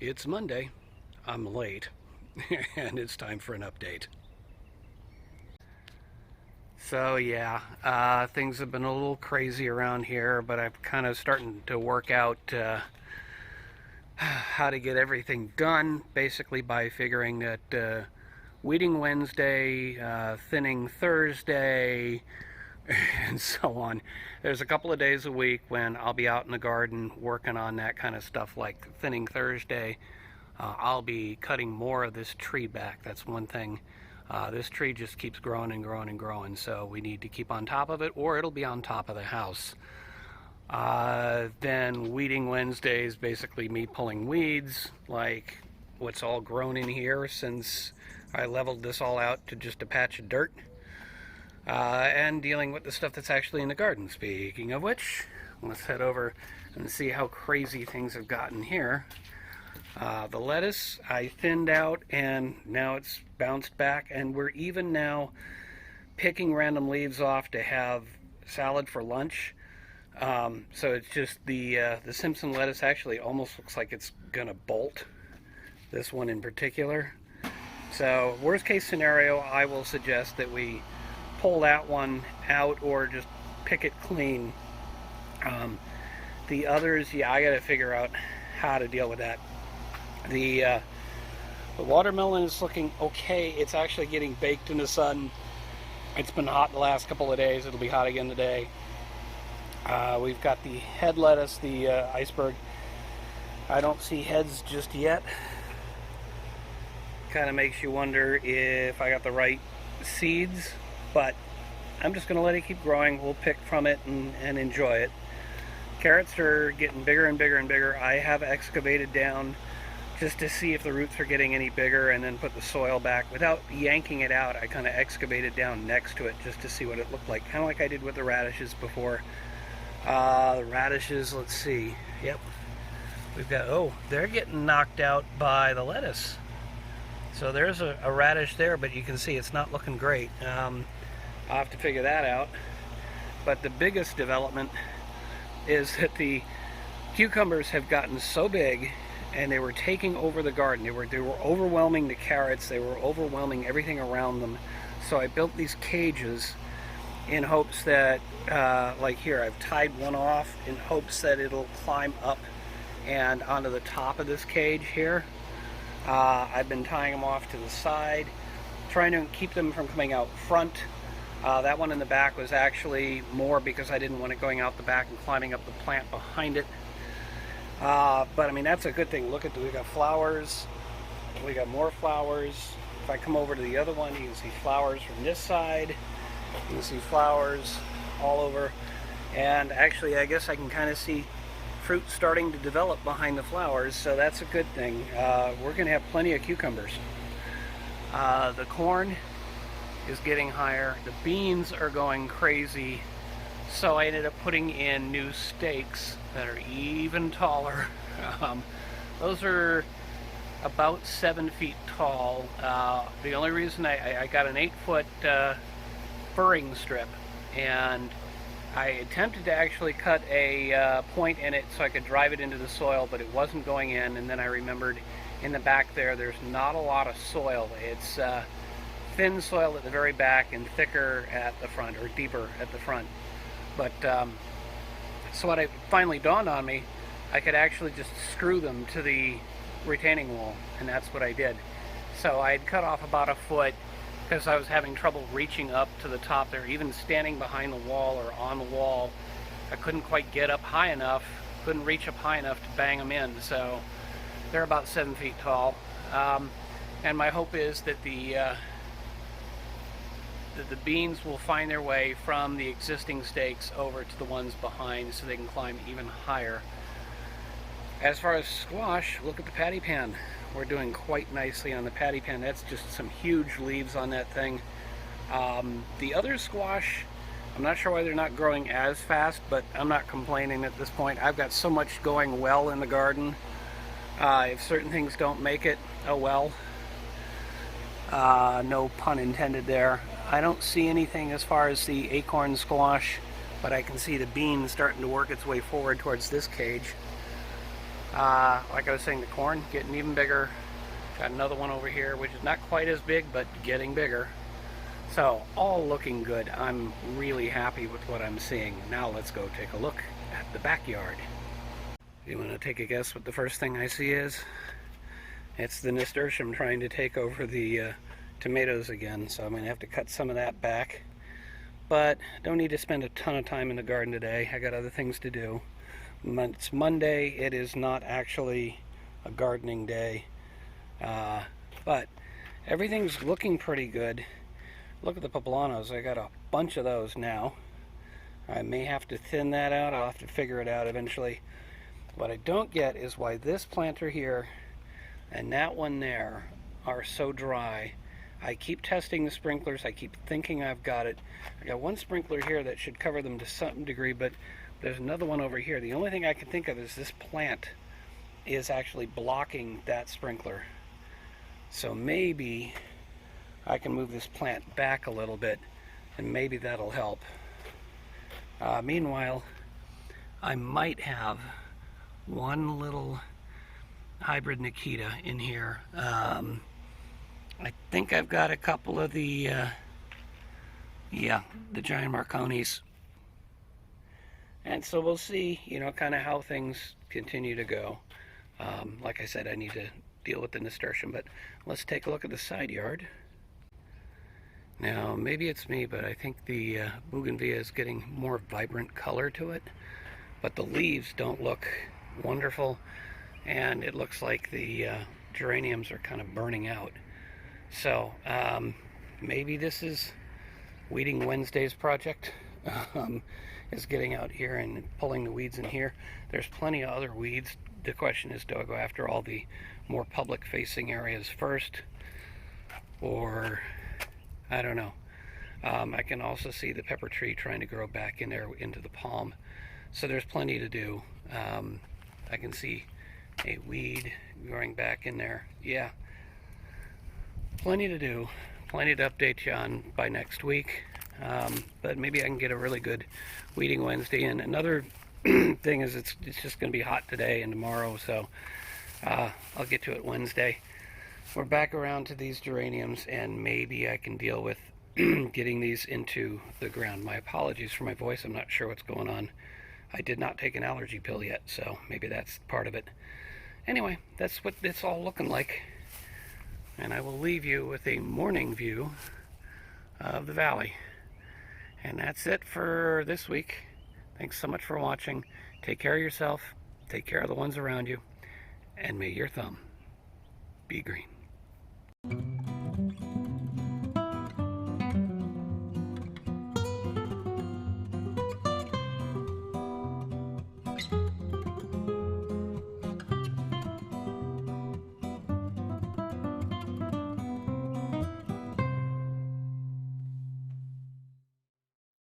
It's Monday. I'm late, and it's time for an update. So yeah, things have been a little crazy around here, but I'm kind of starting to work out how to get everything done, basically by figuring that weeding Wednesday, thinning Thursday, and so on. There's a couple of days a week when I'll be out in the garden working on that kind of stuff, like thinning Thursday. I'll be cutting more of this tree back. That's one thing. This tree just keeps growing and growing and growing, so we need to keep on top of it, or it'll be on top of the house. Then weeding Wednesday is basically me pulling weeds, like what's all grown in here since I leveled this all out to just a patch of dirt. And dealing with the stuff that's actually in the garden. Speaking of which, let's head over and see how crazy things have gotten here. The lettuce I thinned out, and now it's bounced back, and we're even now picking random leaves off to have salad for lunch. So it's just the Simpson lettuce actually almost looks like it's gonna bolt, this one in particular. So worst case scenario, I will suggest that we pull that one out or just pick it clean. The others, yeah, I gotta figure out how to deal with that. The watermelon is looking okay. It's actually getting baked in the sun. It's been hot the last couple of days. It'll be hot again today. We've got the head lettuce, the iceberg. I don't see heads just yet. Kind of makes you wonder if I got the right seeds, but I'm just going to let it keep growing. We'll pick from it and enjoy it. Carrots are getting bigger and bigger and bigger. I have excavated down just to see if the roots are getting any bigger, and then put the soil back. Without yanking it out, I kind of excavated down next to it just to see what it looked like. Kind of like I did with the radishes before. The radishes, let's see. Yep. We've got, oh, they're getting knocked out by the lettuce. So there's a radish there, but you can see it's not looking great. I'll have to figure that out. But the biggest development is that the cucumbers have gotten so big, and they were taking over the garden. They were overwhelming the carrots. They were overwhelming everything around them. So I built these cages in hopes that, like here, I've tied one off in hopes that it'll climb up and onto the top of this cage here. I've been tying them off to the side, trying to keep them from coming out front. That one in the back was actually more because I didn't want it going out the back and climbing up the plant behind it. But I mean, that's a good thing. Look at we got flowers. We got more flowers. If I come over to the other one, you can see flowers from this side. You can see flowers all over. And actually, I guess I can kind of see fruit starting to develop behind the flowers, so that's a good thing. We're going to have plenty of cucumbers. The corn is getting higher. The beans are going crazy. So I ended up putting in new stakes that are even taller. Those are about 7 feet tall. The only reason I got an 8-foot furring strip, and I attempted to actually cut a point in it so I could drive it into the soil, but it wasn't going in, and then I remembered in the back there's not a lot of soil. It's thin soil at the very back and thicker at the front, or deeper at the front. But so what it finally dawned on me, I could actually just screw them to the retaining wall, and that's what I did. So I had cut off about a foot because I was having trouble reaching up to the top there. Even standing behind the wall or on the wall, I couldn't quite get up high enough, couldn't reach up high enough to bang them in. So they're about 7 feet tall. And my hope is that the beans will find their way from the existing stakes over to the ones behind so they can climb even higher. As far as squash, look at the patty pan. We're doing quite nicely on the patty pan. That's just some huge leaves on that thing. The other squash, I'm not sure why they're not growing as fast, but I'm not complaining at this point. I've got so much going well in the garden. If certain things don't make it, oh well. No pun intended there. I don't see anything as far as the acorn squash, but I can see the bean starting to work its way forward towards this cage. Like I was saying, the corn getting even bigger. Got another one over here, which is not quite as big, but getting bigger. So, all looking good. I'm really happy with what I'm seeing. Now let's go take a look at the backyard. You want to take a guess what the first thing I see is? It's the nasturtium trying to take over the tomatoes again, so I'm going to have to cut some of that back. But don't need to spend a ton of time in the garden today. I got other things to do. It's Monday. It is not actually a gardening day. But everything's looking pretty good. Look at the poblanos. I got a bunch of those now. I may have to thin that out. I'll have to figure it out eventually. What I don't get is why this planter here and that one there are so dry. I keep testing the sprinklers. I keep thinking I've got it. I got one sprinkler here that should cover them to some degree, but there's another one over here. The only thing I can think of is this plant is actually blocking that sprinkler. So maybe I can move this plant back a little bit, and maybe that'll help. Meanwhile, I might have one little hybrid Nikita in here. I think I've got a couple of the giant Marconis. And so we'll see, kind of how things continue to go. Like I said, I need to deal with the nasturtium, but let's take a look at the side yard. Now, maybe it's me, but I think the bougainvillea is getting more vibrant color to it, but the leaves don't look wonderful, and it looks like the geraniums are kind of burning out. So maybe this is Weeding Wednesday's project, is getting out here and pulling the weeds in here. There's plenty of other weeds. The question is, do I go after all the more public facing areas first, or I don't know. I can also see the pepper tree trying to grow back in there into the palm. So there's plenty to do. I can see a weed growing back in there. Yeah, plenty to do. Plenty to update you on by next week. But maybe I can get a really good Weeding Wednesday. And another thing is it's just going to be hot today and tomorrow, so I'll get to it Wednesday. We're back around to these geraniums, and maybe I can deal with getting these into the ground. My apologies for my voice. I'm not sure what's going on. I did not take an allergy pill yet, so maybe that's part of it. Anyway, that's what it's all looking like. And I will leave you with a morning view of the valley. And that's it for this week. Thanks so much for watching. Take care of yourself. Take care of the ones around you. And may your thumb be green.